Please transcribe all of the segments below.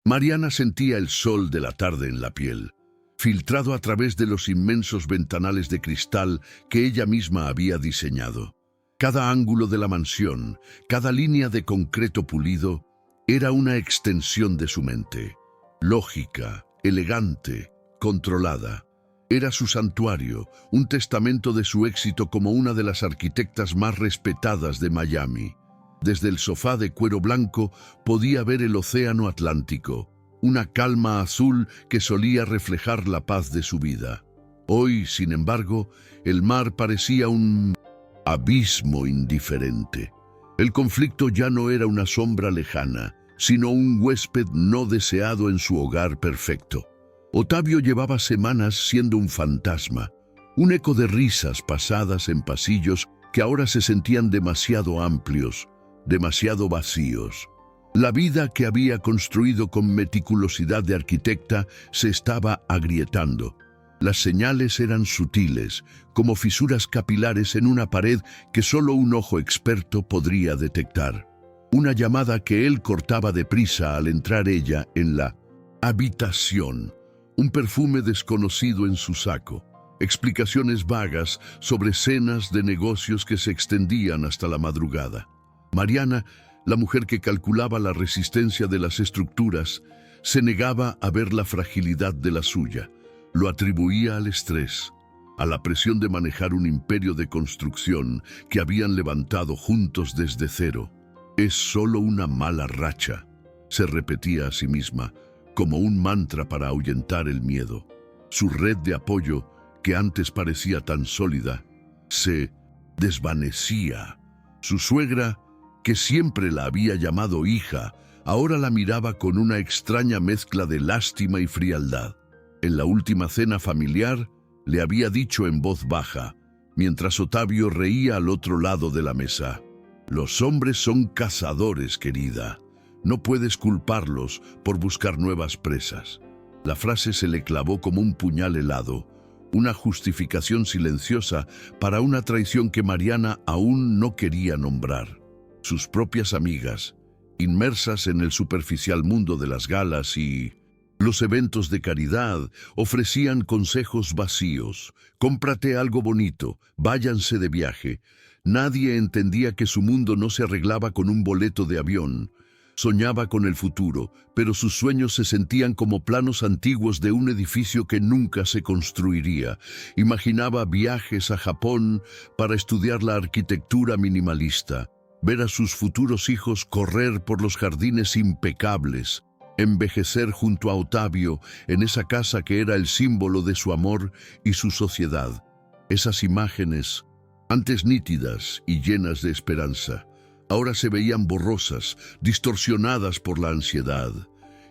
Mariana sentía el sol de la tarde en la piel, filtrado a través de los inmensos ventanales de cristal que ella misma había diseñado. Cada ángulo de la mansión, cada línea de concreto pulido, era una extensión de su mente. Lógica, elegante, controlada. Era su santuario, un testamento de su éxito como una de las arquitectas más respetadas de Miami. Desde el sofá de cuero blanco podía ver el océano Atlántico, una calma azul que solía reflejar la paz de su vida. Hoy, sin embargo, el mar parecía un abismo indiferente. El conflicto ya no era una sombra lejana, sino un huésped no deseado en su hogar perfecto. Otavio llevaba semanas siendo un fantasma, un eco de risas pasadas en pasillos que ahora se sentían demasiado amplios, demasiado vacíos. La vida que había construido con meticulosidad de arquitecta se estaba agrietando. Las señales eran sutiles, como fisuras capilares en una pared que solo un ojo experto podría detectar. Una llamada que él cortaba deprisa al entrar ella en la habitación. Un perfume desconocido en su saco. Explicaciones vagas sobre escenas de negocios que se extendían hasta la madrugada. Mariana, la mujer que calculaba la resistencia de las estructuras, se negaba a ver la fragilidad de la suya. Lo atribuía al estrés, a la presión de manejar un imperio de construcción que habían levantado juntos desde cero. Es solo una mala racha, se repetía a sí misma, como un mantra para ahuyentar el miedo. Su red de apoyo, que antes parecía tan sólida, se desvanecía. Su suegra, que siempre la había llamado hija, ahora la miraba con una extraña mezcla de lástima y frialdad. En la última cena familiar, le había dicho en voz baja, mientras Otavio reía al otro lado de la mesa: «Los hombres son cazadores, querida. No puedes culparlos por buscar nuevas presas». La frase se le clavó como un puñal helado, una justificación silenciosa para una traición que Mariana aún no quería nombrar. Sus propias amigas, inmersas en el superficial mundo de las galas y los eventos de caridad, ofrecían consejos vacíos: «Cómprate algo bonito, váyanse de viaje». Nadie entendía que su mundo no se arreglaba con un boleto de avión. Soñaba con el futuro, pero sus sueños se sentían como planos antiguos de un edificio que nunca se construiría. Imaginaba viajes a Japón para estudiar la arquitectura minimalista, ver a sus futuros hijos correr por los jardines impecables, envejecer junto a Otavio en esa casa que era el símbolo de su amor y su sociedad. Esas imágenes, antes nítidas y llenas de esperanza, ahora se veían borrosas, distorsionadas por la ansiedad.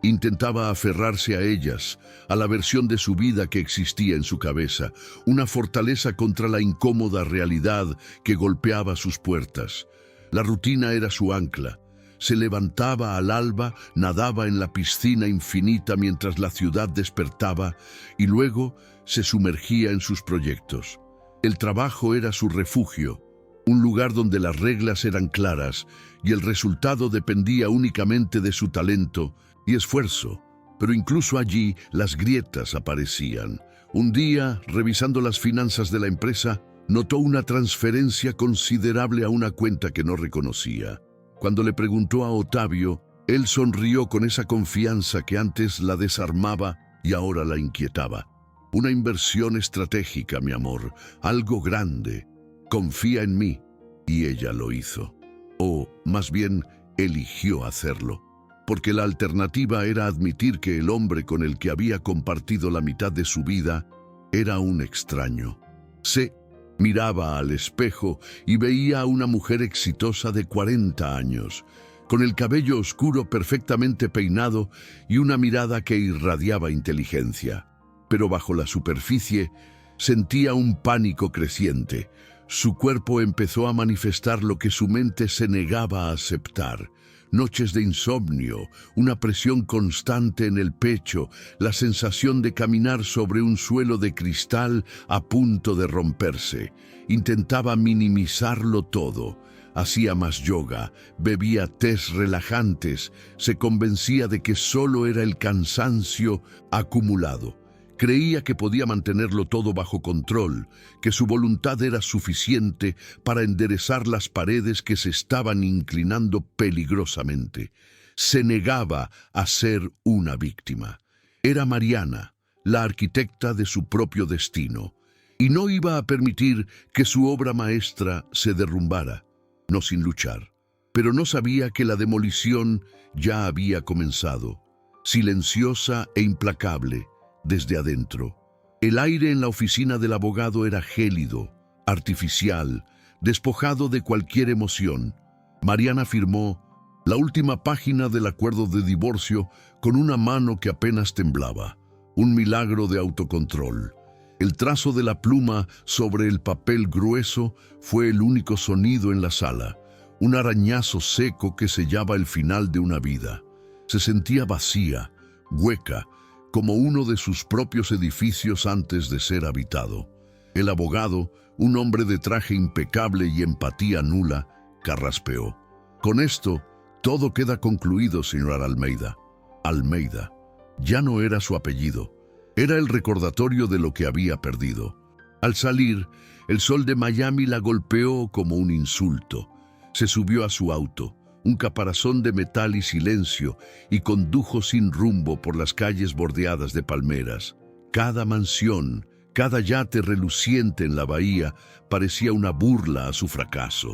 Intentaba aferrarse a ellas, a la versión de su vida que existía en su cabeza, una fortaleza contra la incómoda realidad que golpeaba sus puertas. La rutina era su ancla. Se levantaba al alba, nadaba en la piscina infinita mientras la ciudad despertaba y luego se sumergía en sus proyectos. El trabajo era su refugio, un lugar donde las reglas eran claras y el resultado dependía únicamente de su talento y esfuerzo. Pero incluso allí las grietas aparecían. Un día, revisando las finanzas de la empresa, notó una transferencia considerable a una cuenta que no reconocía. Cuando le preguntó a Otavio, él sonrió con esa confianza que antes la desarmaba y ahora la inquietaba. «Una inversión estratégica, mi amor, algo grande. Confía en mí». Y ella lo hizo. O, más bien, eligió hacerlo. Porque la alternativa era admitir que el hombre con el que había compartido la mitad de su vida era un extraño. Se miraba al espejo y veía a una mujer exitosa de 40 años, con el cabello oscuro perfectamente peinado y una mirada que irradiaba inteligencia. Pero bajo la superficie sentía un pánico creciente. Su cuerpo empezó a manifestar lo que su mente se negaba a aceptar. Noches de insomnio, una presión constante en el pecho, la sensación de caminar sobre un suelo de cristal a punto de romperse. Intentaba minimizarlo todo, hacía más yoga, bebía tés relajantes, se convencía de que solo era el cansancio acumulado. Creía que podía mantenerlo todo bajo control, que su voluntad era suficiente para enderezar las paredes que se estaban inclinando peligrosamente. Se negaba a ser una víctima. Era Mariana, la arquitecta de su propio destino, y no iba a permitir que su obra maestra se derrumbara, no sin luchar. Pero no sabía que la demolición ya había comenzado, silenciosa e implacable, desde adentro. El aire en la oficina del abogado era gélido, artificial, despojado de cualquier emoción. Mariana firmó la última página del acuerdo de divorcio con una mano que apenas temblaba, un milagro de autocontrol. El trazo de la pluma sobre el papel grueso fue el único sonido en la sala, un arañazo seco que sellaba el final de una vida. Se sentía vacía, hueca, como uno de sus propios edificios antes de ser habitado. El abogado, un hombre de traje impecable y empatía nula, carraspeó. Con esto, todo queda concluido, señor Almeida. Almeida. Ya no era su apellido. Era el recordatorio de lo que había perdido. Al salir, el sol de Miami la golpeó como un insulto. Se subió a su auto, un caparazón de metal y silencio, y condujo sin rumbo por las calles bordeadas de palmeras. Cada mansión, cada yate reluciente en la bahía parecía una burla a su fracaso.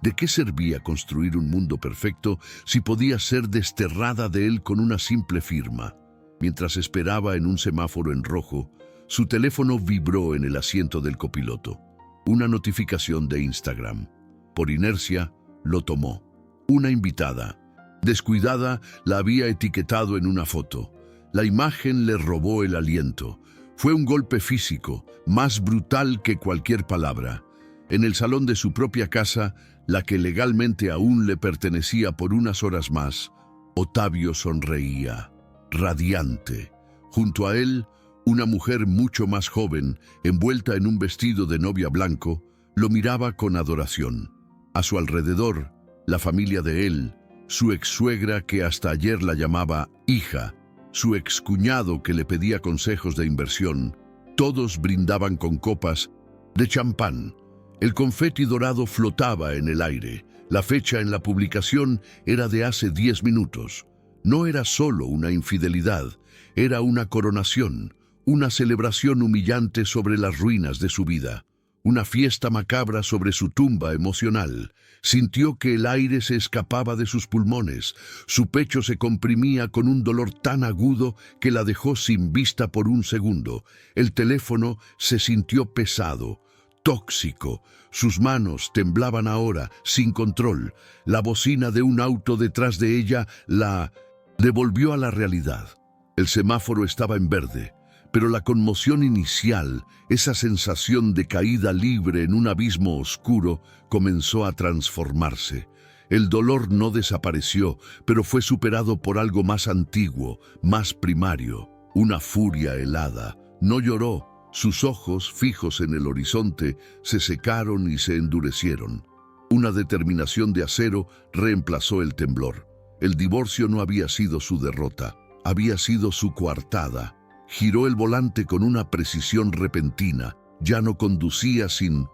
¿De qué servía construir un mundo perfecto si podía ser desterrada de él con una simple firma? Mientras esperaba en un semáforo en rojo, su teléfono vibró en el asiento del copiloto. Una notificación de Instagram. Por inercia, lo tomó. Una invitada. Descuidada, la había etiquetado en una foto. La imagen le robó el aliento. Fue un golpe físico, más brutal que cualquier palabra. En el salón de su propia casa, la que legalmente aún le pertenecía por unas horas más, Otavio sonreía, radiante. Junto a él, una mujer mucho más joven, envuelta en un vestido de novia blanco, lo miraba con adoración. A su alrededor, la familia de él, su ex-suegra que hasta ayer la llamaba hija, su excuñado que le pedía consejos de inversión, todos brindaban con copas de champán. El confeti dorado flotaba en el aire. La fecha en la publicación era de hace 10 minutos. No era solo una infidelidad, era una coronación, una celebración humillante sobre las ruinas de su vida, una fiesta macabra sobre su tumba emocional. Sintió que el aire se escapaba de sus pulmones, su pecho se comprimía con un dolor tan agudo que la dejó sin vista por un segundo. El teléfono se sintió pesado, tóxico. Sus manos temblaban ahora, sin control. La bocina de un auto detrás de ella la devolvió a la realidad. El semáforo estaba en verde, pero la conmoción inicial, esa sensación de caída libre en un abismo oscuro, comenzó a transformarse. El dolor no desapareció, pero fue superado por algo más antiguo, más primario, una furia helada. No lloró. Sus ojos, fijos en el horizonte, se secaron y se endurecieron. Una determinación de acero reemplazó el temblor. El divorcio no había sido su derrota, había sido su coartada. Giró el volante con una precisión repentina. Ya no conducía sin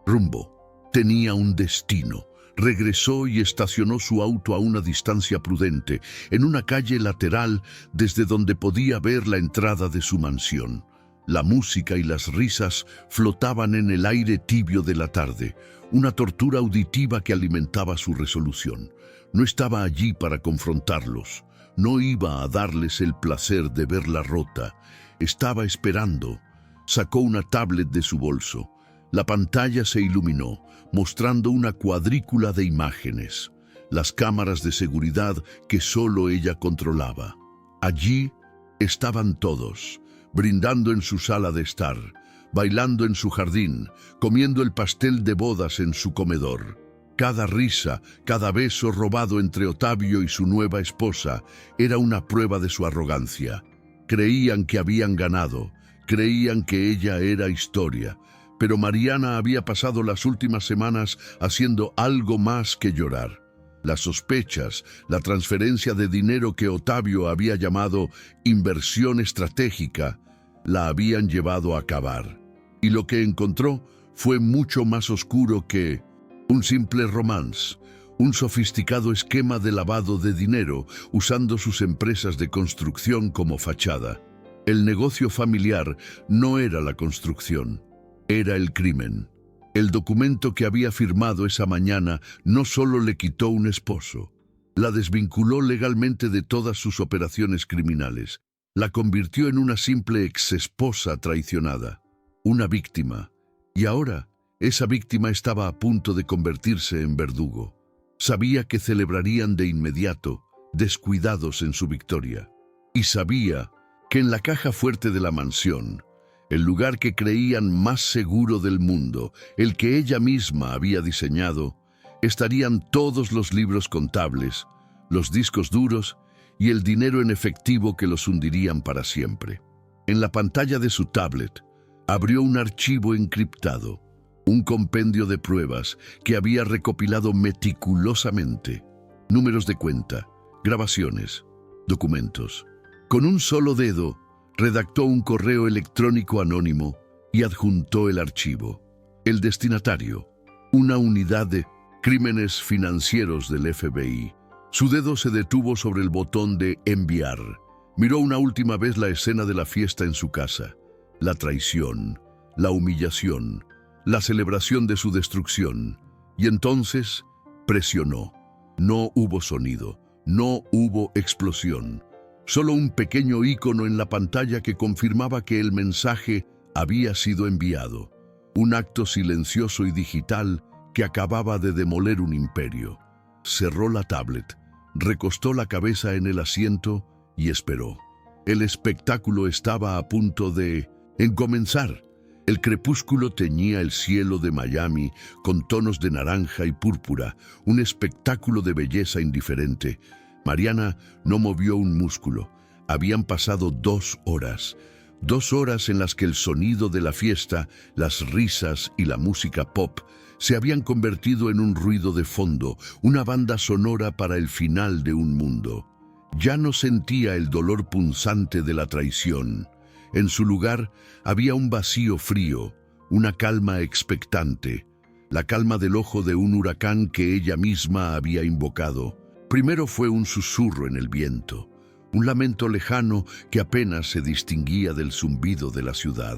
rumbo. Tenía un destino. Regresó y estacionó su auto a una distancia prudente, en una calle lateral desde donde podía ver la entrada de su mansión. La música y las risas flotaban en el aire tibio de la tarde, una tortura auditiva que alimentaba su resolución. No estaba allí para confrontarlos, no iba a darles el placer de verla rota. Estaba esperando. Sacó una tablet de su bolso. La pantalla se iluminó, mostrando una cuadrícula de imágenes, las cámaras de seguridad que solo ella controlaba. Allí estaban todos, brindando en su sala de estar, bailando en su jardín, comiendo el pastel de bodas en su comedor. Cada risa, cada beso robado entre Otavio y su nueva esposa era una prueba de su arrogancia. Creían que habían ganado, creían que ella era historia, pero Mariana había pasado las últimas semanas haciendo algo más que llorar. Las sospechas, la transferencia de dinero que Ottavio había llamado inversión estratégica, la habían llevado a acabar. Y lo que encontró fue mucho más oscuro que un simple romance, un sofisticado esquema de lavado de dinero usando sus empresas de construcción como fachada. El negocio familiar no era la construcción, era el crimen. El documento que había firmado esa mañana no solo le quitó un esposo, la desvinculó legalmente de todas sus operaciones criminales, la convirtió en una simple exesposa traicionada, una víctima, y ahora esa víctima estaba a punto de convertirse en verdugo. Sabía que celebrarían de inmediato, descuidados en su victoria, y sabía que en la caja fuerte de la mansión, el lugar que creían más seguro del mundo, el que ella misma había diseñado, estarían todos los libros contables, los discos duros y el dinero en efectivo que los hundirían para siempre. En la pantalla de su tablet, abrió un archivo encriptado, un compendio de pruebas que había recopilado meticulosamente, números de cuenta, grabaciones, documentos. Con un solo dedo, redactó un correo electrónico anónimo y adjuntó el archivo. El destinatario, una unidad de crímenes financieros del FBI. Su dedo se detuvo sobre el botón de enviar. Miró una última vez la escena de la fiesta en su casa. La traición, la humillación, la celebración de su destrucción. Y entonces presionó. No hubo sonido, no hubo explosión. Solo un pequeño ícono en la pantalla que confirmaba que el mensaje había sido enviado. Un acto silencioso y digital que acababa de demoler un imperio. Cerró la tablet, recostó la cabeza en el asiento y esperó. El espectáculo estaba a punto de comenzar. El crepúsculo teñía el cielo de Miami con tonos de naranja y púrpura, un espectáculo de belleza indiferente. Mariana no movió un músculo. Habían pasado 2 horas. 2 horas en las que el sonido de la fiesta, las risas y la música pop se habían convertido en un ruido de fondo, una banda sonora para el final de un mundo. Ya no sentía el dolor punzante de la traición. En su lugar había un vacío frío, una calma expectante, la calma del ojo de un huracán que ella misma había invocado. Primero fue un susurro en el viento, un lamento lejano que apenas se distinguía del zumbido de la ciudad.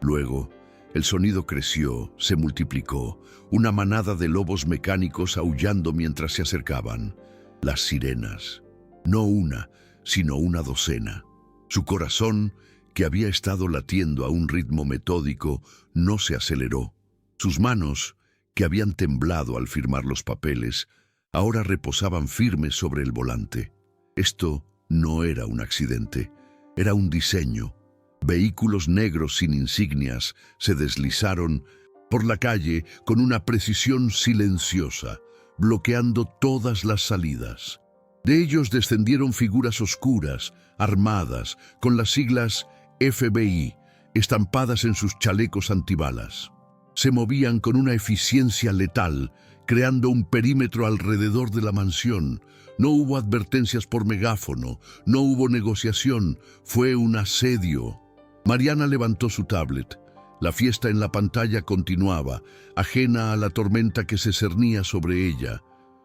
Luego, el sonido creció, se multiplicó, una manada de lobos mecánicos aullando mientras se acercaban. Las sirenas, no una, sino una docena. Su corazón, que había estado latiendo a un ritmo metódico, no se aceleró. Sus manos, que habían temblado al firmar los papeles, ahora reposaban firmes sobre el volante. Esto no era un accidente, era un diseño. Vehículos negros sin insignias se deslizaron por la calle con una precisión silenciosa, bloqueando todas las salidas. De ellos descendieron figuras oscuras, armadas, con las siglas FBI estampadas en sus chalecos antibalas. Se movían con una eficiencia letal, creando un perímetro alrededor de la mansión. No hubo advertencias por megáfono, no hubo negociación, fue un asedio. Mariana levantó su tablet. La fiesta en la pantalla continuaba, ajena a la tormenta que se cernía sobre ella.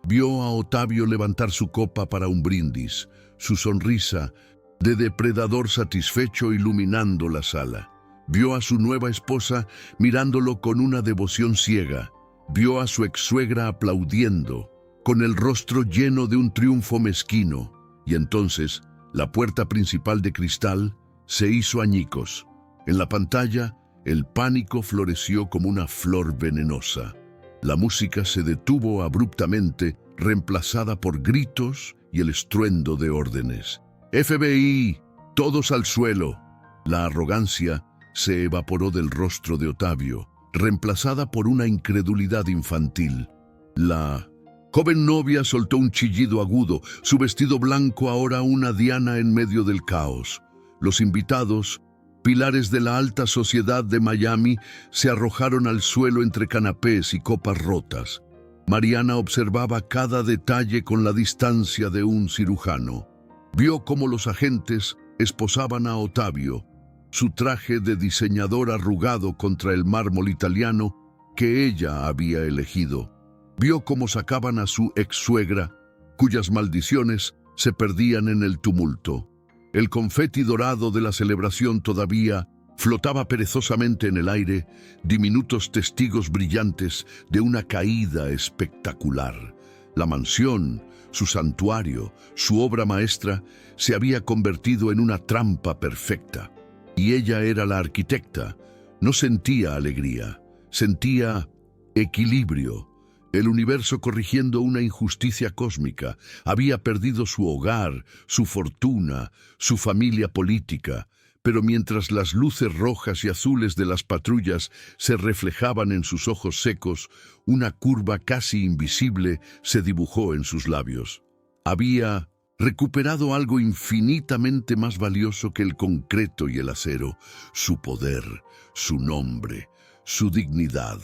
Vio a Ottavio levantar su copa para un brindis, su sonrisa de depredador satisfecho iluminando la sala. Vio a su nueva esposa mirándolo con una devoción ciega. Vio a su ex-suegra aplaudiendo, con el rostro lleno de un triunfo mezquino. Y entonces, la puerta principal de cristal se hizo añicos. En la pantalla, el pánico floreció como una flor venenosa. La música se detuvo abruptamente, reemplazada por gritos y el estruendo de órdenes. FBI, todos al suelo. La arrogancia se evaporó del rostro de Ottavio, reemplazada por una incredulidad infantil. La joven novia soltó un chillido agudo, su vestido blanco ahora una diana en medio del caos. Los invitados Pilares de la alta sociedad de Miami se arrojaron al suelo entre canapés y copas rotas. Mariana observaba cada detalle con la distancia de un cirujano. Vio cómo los agentes esposaban a Ottavio, su traje de diseñador arrugado contra el mármol italiano que ella había elegido. Vio cómo sacaban a su ex-suegra, cuyas maldiciones se perdían en el tumulto. El confeti dorado de la celebración todavía flotaba perezosamente en el aire, diminutos testigos brillantes de una caída espectacular. La mansión, su santuario, su obra maestra, se había convertido en una trampa perfecta. Y ella era la arquitecta. No sentía alegría, sentía equilibrio. El universo corrigiendo una injusticia cósmica. Había perdido su hogar, su fortuna, su familia política. Pero mientras las luces rojas y azules de las patrullas se reflejaban en sus ojos secos, una curva casi invisible se dibujó en sus labios. Había recuperado algo infinitamente más valioso que el concreto y el acero: su poder, su nombre, su dignidad.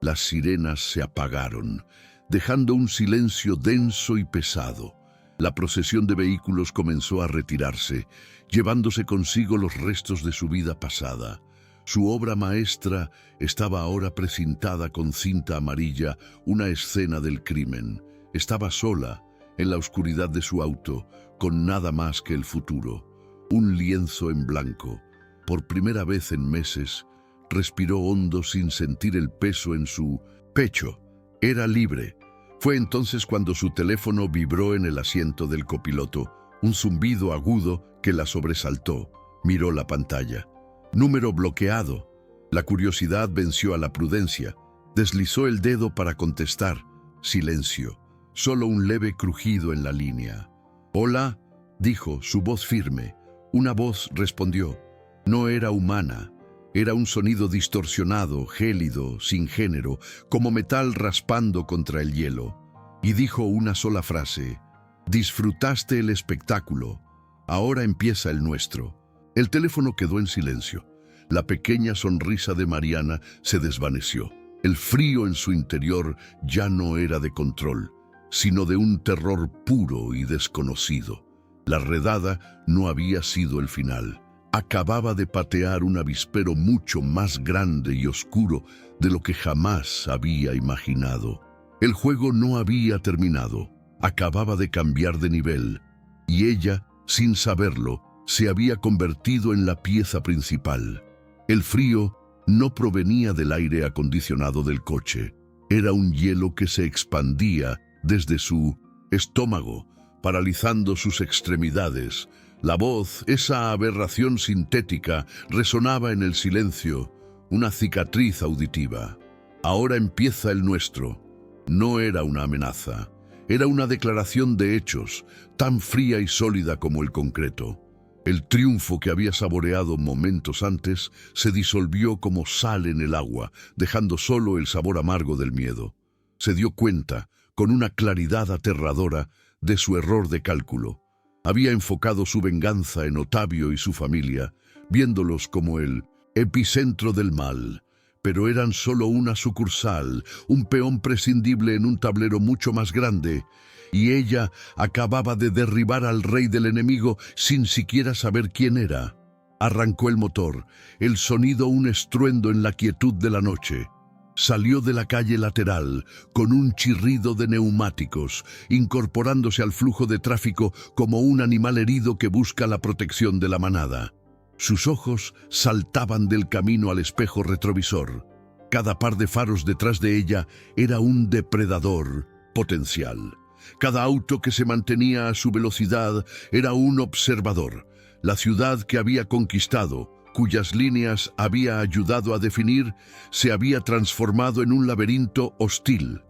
Las sirenas se apagaron, dejando un silencio denso y pesado. La procesión de vehículos comenzó a retirarse, llevándose consigo los restos de su vida pasada. Su obra maestra estaba ahora precintada con cinta amarilla, una escena del crimen. Estaba sola, en la oscuridad de su auto, con nada más que el futuro. Un lienzo en blanco. Por primera vez en meses, respiró hondo sin sentir el peso en su pecho. Era libre. Fue entonces cuando su teléfono vibró en el asiento del copiloto, un zumbido agudo que la sobresaltó. Miró la pantalla. Número bloqueado. La curiosidad venció a la prudencia. Deslizó el dedo para contestar. Silencio. Solo un leve crujido en la línea. «Hola», dijo, su voz firme. Una voz respondió. No era humana. Era un sonido distorsionado, gélido, sin género, como metal raspando contra el hielo. Y dijo una sola frase: «Disfrutaste el espectáculo. Ahora empieza el nuestro». El teléfono quedó en silencio. La pequeña sonrisa de Mariana se desvaneció. El frío en su interior ya no era de control, sino de un terror puro y desconocido. La redada no había sido el final. Acababa de patear un avispero mucho más grande y oscuro de lo que jamás había imaginado. El juego no había terminado, acababa de cambiar de nivel, y ella, sin saberlo, se había convertido en la pieza principal. El frío no provenía del aire acondicionado del coche, era un hielo que se expandía desde su estómago, paralizando sus extremidades. La voz, esa aberración sintética, resonaba en el silencio, una cicatriz auditiva. Ahora empieza el nuestro. No era una amenaza, era una declaración de hechos, tan fría y sólida como el concreto. El triunfo que había saboreado momentos antes se disolvió como sal en el agua, dejando solo el sabor amargo del miedo. Se dio cuenta, con una claridad aterradora, de su error de cálculo. Había enfocado su venganza en Ottavio y su familia, viéndolos como el epicentro del mal, pero eran solo una sucursal, un peón prescindible en un tablero mucho más grande, y ella acababa de derribar al rey del enemigo sin siquiera saber quién era. Arrancó el motor, el sonido un estruendo en la quietud de la noche. Salió de la calle lateral con un chirrido de neumáticos, incorporándose al flujo de tráfico como un animal herido que busca la protección de la manada. Sus ojos saltaban del camino al espejo retrovisor. Cada par de faros detrás de ella era un depredador potencial. Cada auto que se mantenía a su velocidad era un observador. La ciudad que había conquistado, cuyas líneas había ayudado a definir, se había transformado en un laberinto hostil.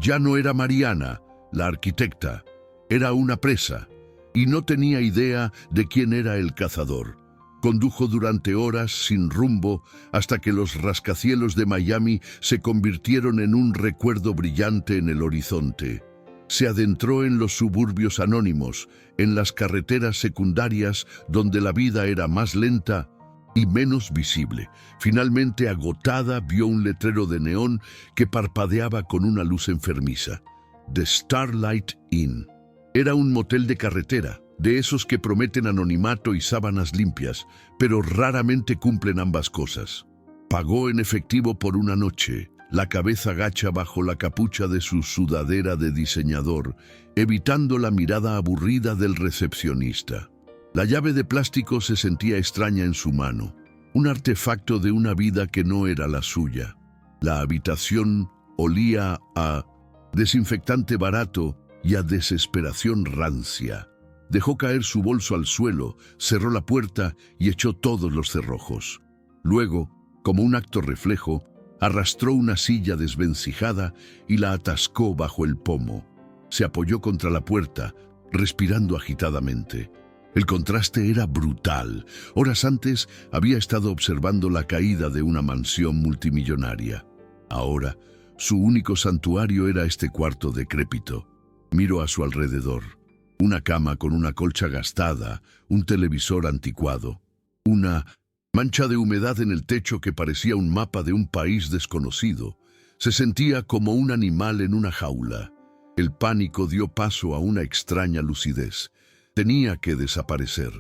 Ya no era Mariana, la arquitecta, era una presa, y no tenía idea de quién era el cazador. Condujo durante horas sin rumbo hasta que los rascacielos de Miami se convirtieron en un recuerdo brillante en el horizonte. Se adentró en los suburbios anónimos, en las carreteras secundarias donde la vida era más lenta, y menos visible. Finalmente, agotada, vio un letrero de neón que parpadeaba con una luz enfermiza. The Starlight Inn. Era un motel de carretera, de esos que prometen anonimato y sábanas limpias, pero raramente cumplen ambas cosas. Pagó en efectivo por una noche, la cabeza gacha bajo la capucha de su sudadera de diseñador, evitando la mirada aburrida del recepcionista. La llave de plástico se sentía extraña en su mano, un artefacto de una vida que no era la suya. La habitación olía a desinfectante barato y a desesperación rancia. Dejó caer su bolso al suelo, cerró la puerta y echó todos los cerrojos. Luego, como un acto reflejo, arrastró una silla desvencijada y la atascó bajo el pomo. Se apoyó contra la puerta, respirando agitadamente. El contraste era brutal. Horas antes había estado observando la caída de una mansión multimillonaria. Ahora, su único santuario era este cuarto decrépito. Miró a su alrededor. Una cama con una colcha gastada, un televisor anticuado, una mancha de humedad en el techo que parecía un mapa de un país desconocido. Se sentía como un animal en una jaula. El pánico dio paso a una extraña lucidez. Tenía que desaparecer.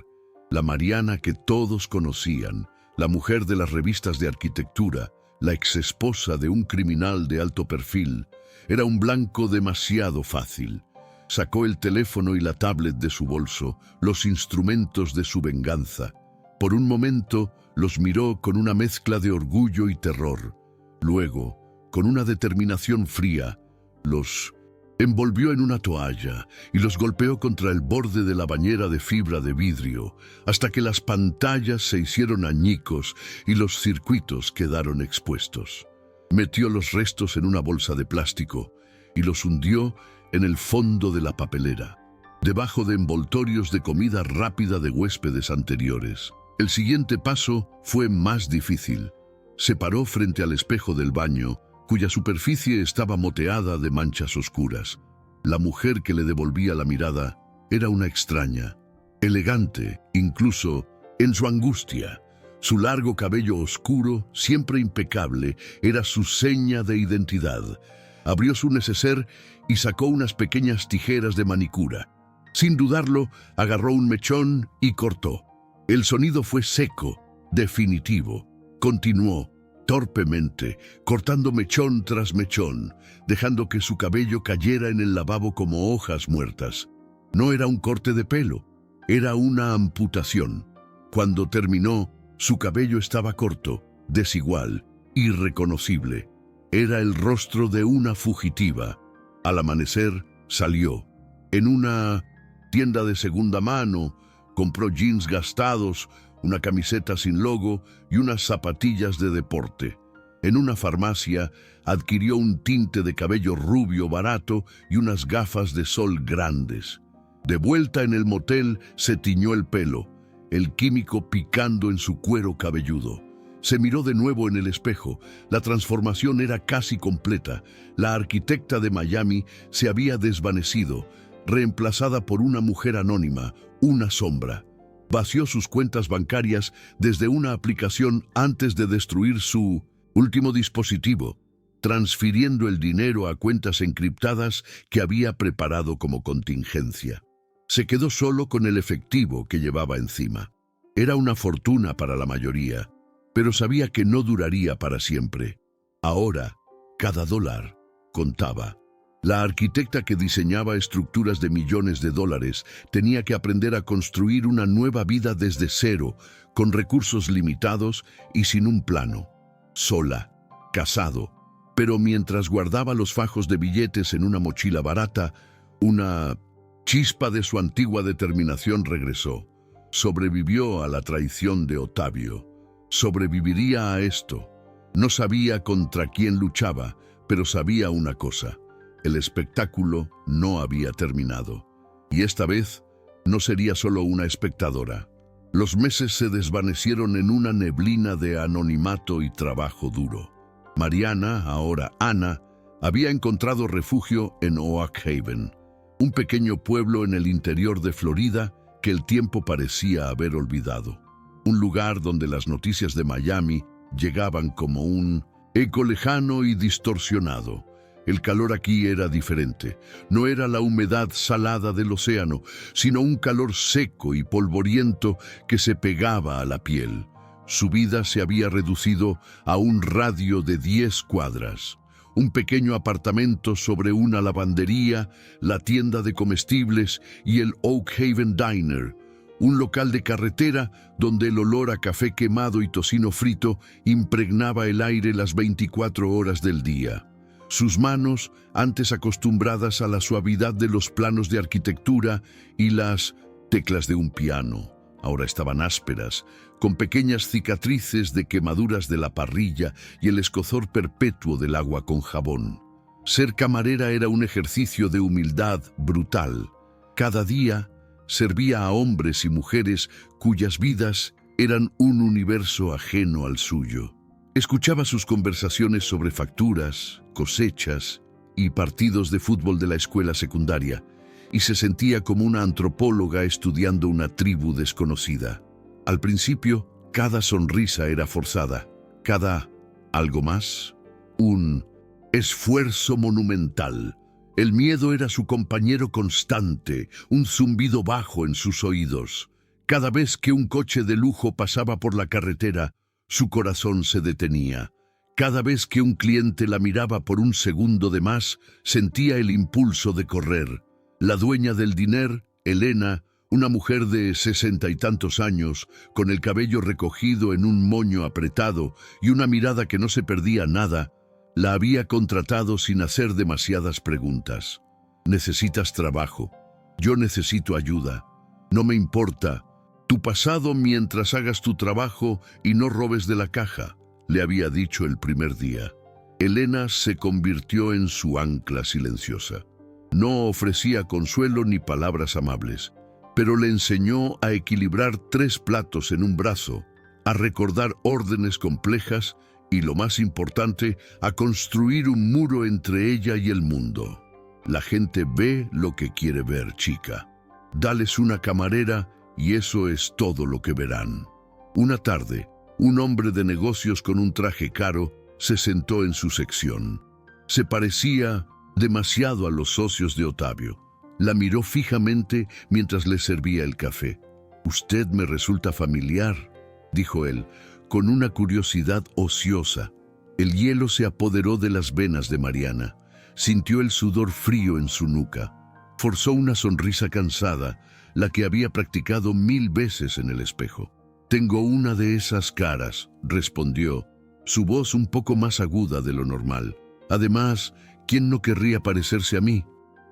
La Mariana que todos conocían, la mujer de las revistas de arquitectura, la exesposa de un criminal de alto perfil, era un blanco demasiado fácil. Sacó el teléfono y la tablet de su bolso, los instrumentos de su venganza. Por un momento, los miró con una mezcla de orgullo y terror. Luego, con una determinación fría, los envolvió en una toalla y los golpeó contra el borde de la bañera de fibra de vidrio, hasta que las pantallas se hicieron añicos y los circuitos quedaron expuestos. Metió los restos en una bolsa de plástico y los hundió en el fondo de la papelera, debajo de envoltorios de comida rápida de huéspedes anteriores. El siguiente paso fue más difícil. Se paró frente al espejo del baño, cuya superficie estaba moteada de manchas oscuras. La mujer que le devolvía la mirada era una extraña, elegante, incluso en su angustia. Su largo cabello oscuro, siempre impecable, era su seña de identidad. Abrió su neceser y sacó unas pequeñas tijeras de manicura. Sin dudarlo, agarró un mechón y cortó. El sonido fue seco, definitivo. Continuó, torpemente, cortando mechón tras mechón, dejando que su cabello cayera en el lavabo como hojas muertas. No era un corte de pelo, era una amputación. Cuando terminó, su cabello estaba corto, desigual, irreconocible. Era el rostro de una fugitiva. Al amanecer, salió. En una tienda de segunda mano, compró jeans gastados, una camiseta sin logo y unas zapatillas de deporte. En una farmacia, adquirió un tinte de cabello rubio barato y unas gafas de sol grandes. De vuelta en el motel, se tiñó el pelo, el químico picando en su cuero cabelludo. Se miró de nuevo en el espejo. La transformación era casi completa. La arquitecta de Miami se había desvanecido, reemplazada por una mujer anónima, una sombra. Vació sus cuentas bancarias desde una aplicación antes de destruir su último dispositivo, transfiriendo el dinero a cuentas encriptadas que había preparado como contingencia. Se quedó solo con el efectivo que llevaba encima. Era una fortuna para la mayoría, pero sabía que no duraría para siempre. Ahora, cada dólar contaba. La arquitecta que diseñaba estructuras de millones de dólares tenía que aprender a construir una nueva vida desde cero, con recursos limitados y sin un plano. Sola, casado, pero mientras guardaba los fajos de billetes en una mochila barata, una chispa de su antigua determinación regresó. Sobrevivió a la traición de Ottavio. Sobreviviría a esto. No sabía contra quién luchaba, pero sabía una cosa. El espectáculo no había terminado. Y esta vez no sería solo una espectadora. Los meses se desvanecieron en una neblina de anonimato y trabajo duro. Mariana, ahora Ana, había encontrado refugio en Oak Haven, un pequeño pueblo en el interior de Florida que el tiempo parecía haber olvidado. un lugar donde las noticias de Miami llegaban como un eco lejano y distorsionado. El calor aquí era diferente. No era la humedad salada del océano, sino un calor seco y polvoriento que se pegaba a la piel. Su vida se había reducido a un radio de 10 cuadras. Un pequeño apartamento sobre una lavandería, la tienda de comestibles y el Oak Haven Diner, un local de carretera donde el olor a café quemado y tocino frito impregnaba el aire las 24 horas del día. Sus manos, antes acostumbradas a la suavidad de los planos de arquitectura y las teclas de un piano, ahora estaban ásperas, con pequeñas cicatrices de quemaduras de la parrilla y el escozor perpetuo del agua con jabón. Ser camarera era un ejercicio de humildad brutal. Cada día servía a hombres y mujeres cuyas vidas eran un universo ajeno al suyo. Escuchaba sus conversaciones sobre facturas, cosechas y partidos de fútbol de la escuela secundaria, y se sentía como una antropóloga estudiando una tribu desconocida. Al principio, cada sonrisa era forzada, cada algo más, un esfuerzo monumental. El miedo era su compañero constante, un zumbido bajo en sus oídos. Cada vez que un coche de lujo pasaba por la carretera, su corazón se detenía. Cada vez que un cliente la miraba por un segundo de más, sentía el impulso de correr. La dueña del diner, Elena, una mujer de 60 y tantos años, con el cabello recogido en un moño apretado y una mirada que no se perdía nada, la había contratado sin hacer demasiadas preguntas. «Necesitas trabajo. Yo necesito ayuda. No me importa tu pasado mientras hagas tu trabajo y no robes de la caja», le había dicho el primer día. Elena se convirtió en su ancla silenciosa. No ofrecía consuelo ni palabras amables, pero le enseñó a equilibrar 3 platos en un brazo, a recordar órdenes complejas y, lo más importante, a construir un muro entre ella y el mundo. La gente ve lo que quiere ver, chica. Dales una camarera y eso es todo lo que verán. Una tarde, un hombre de negocios con un traje caro se sentó en su sección. Se parecía demasiado a los socios de Ottavio. La miró fijamente mientras le servía el café. «Usted me resulta familiar», dijo él, con una curiosidad ociosa. El hielo se apoderó de las venas de Mariana. Sintió el sudor frío en su nuca. Forzó una sonrisa cansada, la que había practicado 1000 veces en el espejo. «Tengo una de esas caras», respondió, su voz un poco más aguda de lo normal. «Además, ¿quién no querría parecerse a mí?».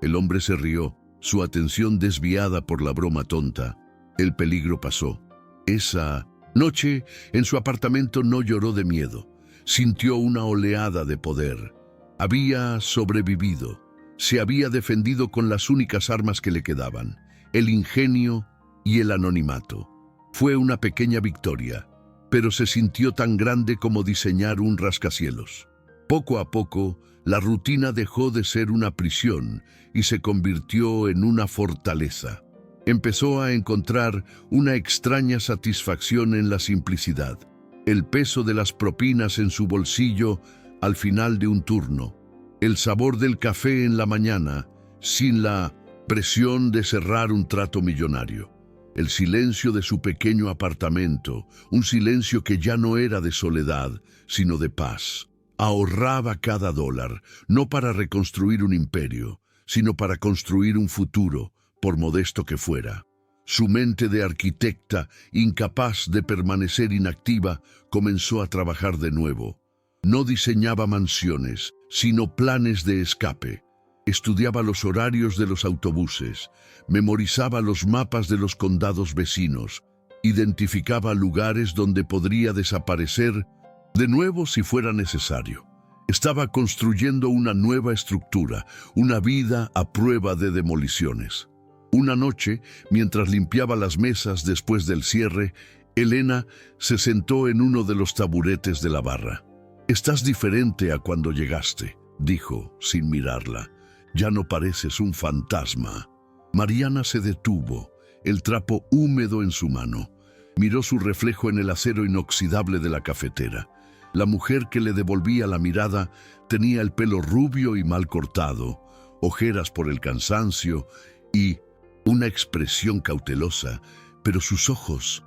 El hombre se rió, su atención desviada por la broma tonta. El peligro pasó. Esa noche, en su apartamento, no lloró de miedo. Sintió una oleada de poder. Había sobrevivido. Se había defendido con las únicas armas que le quedaban: el ingenio y el anonimato. Fue una pequeña victoria, pero se sintió tan grande como diseñar un rascacielos. Poco a poco, la rutina dejó de ser una prisión y se convirtió en una fortaleza. Empezó a encontrar una extraña satisfacción en la simplicidad, el peso de las propinas en su bolsillo al final de un turno, el sabor del café en la mañana sin la presión de cerrar un trato millonario, el silencio de su pequeño apartamento, un silencio que ya no era de soledad, sino de paz. Ahorraba cada dólar, no para reconstruir un imperio, sino para construir un futuro, por modesto que fuera. Su mente de arquitecta, incapaz de permanecer inactiva, comenzó a trabajar de nuevo. No diseñaba mansiones, sino planes de escape. Estudiaba los horarios de los autobuses, memorizaba los mapas de los condados vecinos, identificaba lugares donde podría desaparecer de nuevo si fuera necesario. Estaba construyendo una nueva estructura, una vida a prueba de demoliciones. Una noche, mientras limpiaba las mesas después del cierre, Elena se sentó en uno de los taburetes de la barra. «Estás diferente a cuando llegaste», dijo, sin mirarla. «Ya no pareces un fantasma». Mariana se detuvo, el trapo húmedo en su mano. Miró su reflejo en el acero inoxidable de la cafetera. La mujer que le devolvía la mirada tenía el pelo rubio y mal cortado, ojeras por el cansancio y una expresión cautelosa, pero sus ojos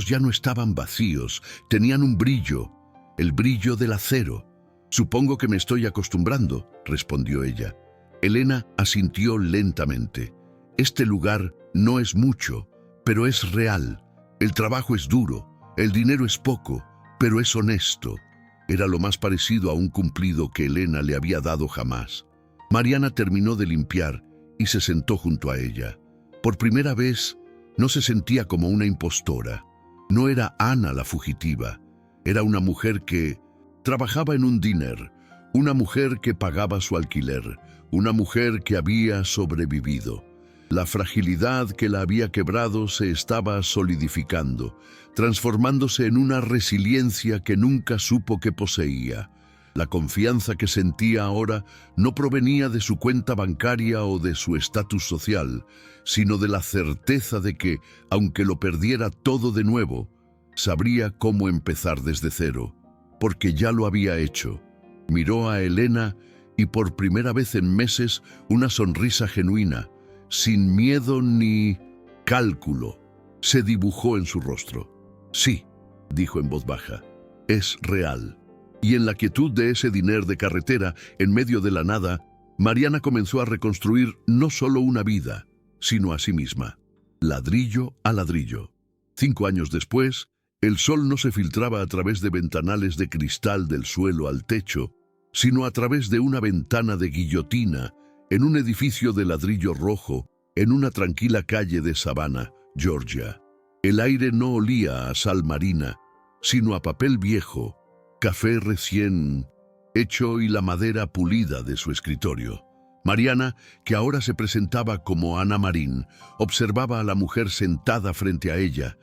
ya no estaban vacíos, tenían un brillo, el brillo del acero. «Supongo que me estoy acostumbrando», respondió ella. Elena asintió lentamente. «Este lugar no es mucho, pero es real. El trabajo es duro, el dinero es poco, pero es honesto». Era lo más parecido a un cumplido que Elena le había dado jamás. Mariana terminó de limpiar y se sentó junto a ella. Por primera vez, no se sentía como una impostora. No era Ana la fugitiva. Era una mujer que trabajaba en un diner, una mujer que pagaba su alquiler, una mujer que había sobrevivido. La fragilidad que la había quebrado se estaba solidificando, transformándose en una resiliencia que nunca supo que poseía. La confianza que sentía ahora no provenía de su cuenta bancaria o de su estatus social, sino de la certeza de que, aunque lo perdiera todo de nuevo, sabría cómo empezar desde cero, porque ya lo había hecho. Miró a Elena y por primera vez en meses una sonrisa genuina, sin miedo ni cálculo, se dibujó en su rostro. «Sí», dijo en voz baja, «es real». Y en la quietud de ese diner de carretera, en medio de la nada, Mariana comenzó a reconstruir no solo una vida, sino a sí misma, ladrillo a ladrillo. 5 años después, el sol no se filtraba a través de ventanales de cristal del suelo al techo, sino a través de una ventana de guillotina en un edificio de ladrillo rojo en una tranquila calle de Savannah, Georgia. El aire no olía a sal marina, sino a papel viejo, café recién hecho y la madera pulida de su escritorio. Mariana, que ahora se presentaba como Ana Marín, observaba a la mujer sentada frente a ella.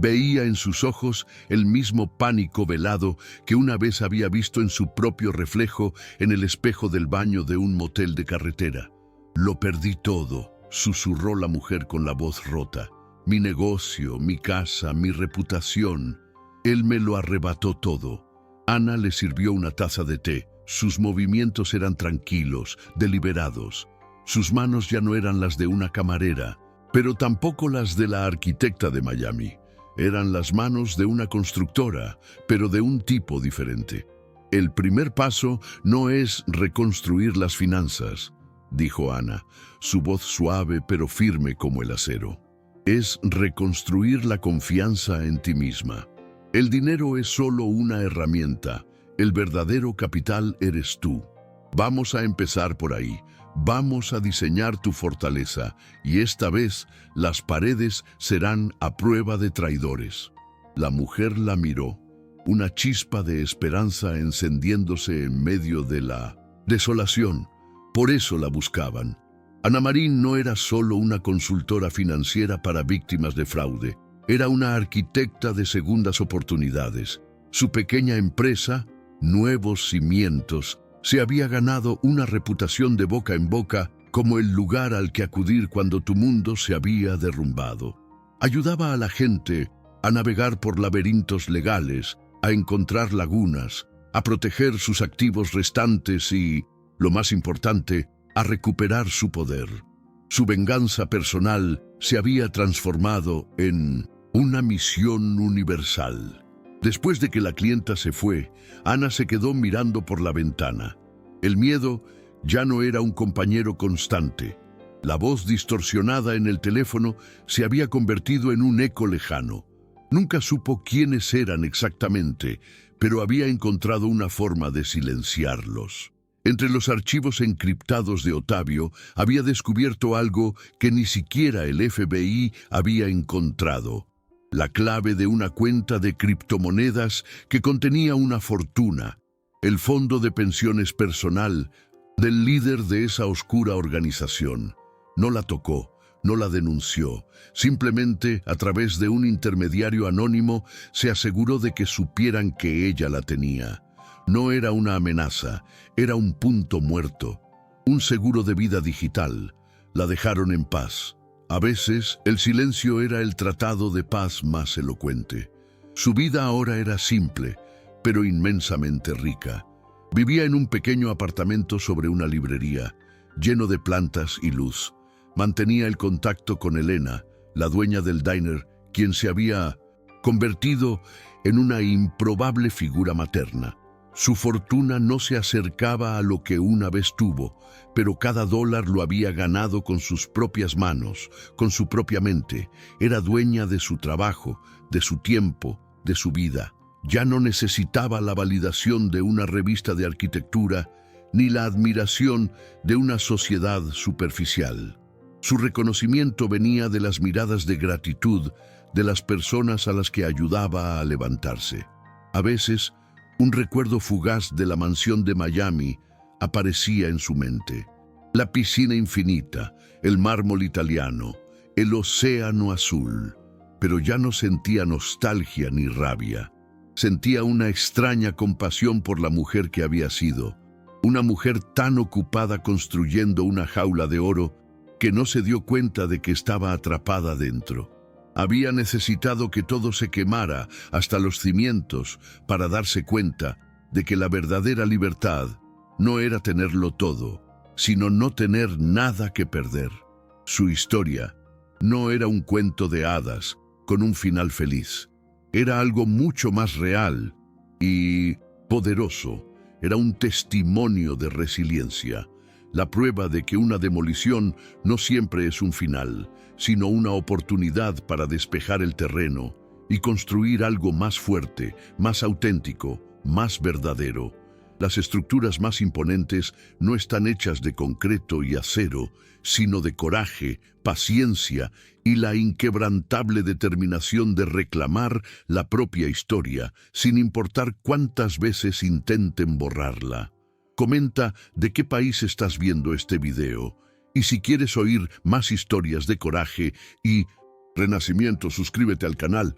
Veía en sus ojos el mismo pánico velado que una vez había visto en su propio reflejo en el espejo del baño de un motel de carretera. «Lo perdí todo», susurró la mujer con la voz rota. «Mi negocio, mi casa, mi reputación. Él me lo arrebató todo». Ana le sirvió una taza de té. Sus movimientos eran tranquilos, deliberados. Sus manos ya no eran las de una camarera, pero tampoco las de la arquitecta de Miami. Eran las manos de una constructora, pero de un tipo diferente. «El primer paso no es reconstruir las finanzas», dijo Ana, su voz suave pero firme como el acero. «Es reconstruir la confianza en ti misma. El dinero es solo una herramienta. El verdadero capital eres tú. Vamos a empezar por ahí. Vamos a diseñar tu fortaleza, y esta vez las paredes serán a prueba de traidores». La mujer la miró, una chispa de esperanza encendiéndose en medio de la desolación. Por eso la buscaban. Ana Marín no era solo una consultora financiera para víctimas de fraude. Era una arquitecta de segundas oportunidades. Su pequeña empresa, Nuevos Cimientos, se había ganado una reputación de boca en boca como el lugar al que acudir cuando tu mundo se había derrumbado. Ayudaba a la gente a navegar por laberintos legales, a encontrar lagunas, a proteger sus activos restantes y, lo más importante, a recuperar su poder. Su venganza personal se había transformado en una misión universal. Después de que la clienta se fue, Ana se quedó mirando por la ventana. El miedo ya no era un compañero constante. La voz distorsionada en el teléfono se había convertido en un eco lejano. Nunca supo quiénes eran exactamente, pero había encontrado una forma de silenciarlos. Entre los archivos encriptados de Ottavio había descubierto algo que ni siquiera el FBI había encontrado: la clave de una cuenta de criptomonedas que contenía una fortuna, el fondo de pensiones personal del líder de esa oscura organización. No la tocó, no la denunció, simplemente a través de un intermediario anónimo se aseguró de que supieran que ella la tenía. No era una amenaza, era un punto muerto, un seguro de vida digital. La dejaron en paz. A veces, el silencio era el tratado de paz más elocuente. Su vida ahora era simple, pero inmensamente rica. Vivía en un pequeño apartamento sobre una librería, lleno de plantas y luz. Mantenía el contacto con Elena, la dueña del diner, quien se había convertido en una improbable figura materna. Su fortuna no se acercaba a lo que una vez tuvo, pero cada dólar lo había ganado con sus propias manos, con su propia mente. Era dueña de su trabajo, de su tiempo, de su vida. Ya no necesitaba la validación de una revista de arquitectura, ni la admiración de una sociedad superficial. Su reconocimiento venía de las miradas de gratitud de las personas a las que ayudaba a levantarse. A veces, un recuerdo fugaz de la mansión de Miami aparecía en su mente. La piscina infinita, el mármol italiano, el océano azul. Pero ya no sentía nostalgia ni rabia. Sentía una extraña compasión por la mujer que había sido. Una mujer tan ocupada construyendo una jaula de oro que no se dio cuenta de que estaba atrapada dentro. Había necesitado que todo se quemara hasta los cimientos para darse cuenta de que la verdadera libertad no era tenerlo todo, sino no tener nada que perder. Su historia no era un cuento de hadas con un final feliz. Era algo mucho más real y poderoso. Era un testimonio de resiliencia, la prueba de que una demolición no siempre es un final, sino una oportunidad para despejar el terreno y construir algo más fuerte, más auténtico, más verdadero. Las estructuras más imponentes no están hechas de concreto y acero, sino de coraje, paciencia y la inquebrantable determinación de reclamar la propia historia, sin importar cuántas veces intenten borrarla. Comenta de qué país estás viendo este video, y si quieres oír más historias de coraje y renacimiento, suscríbete al canal.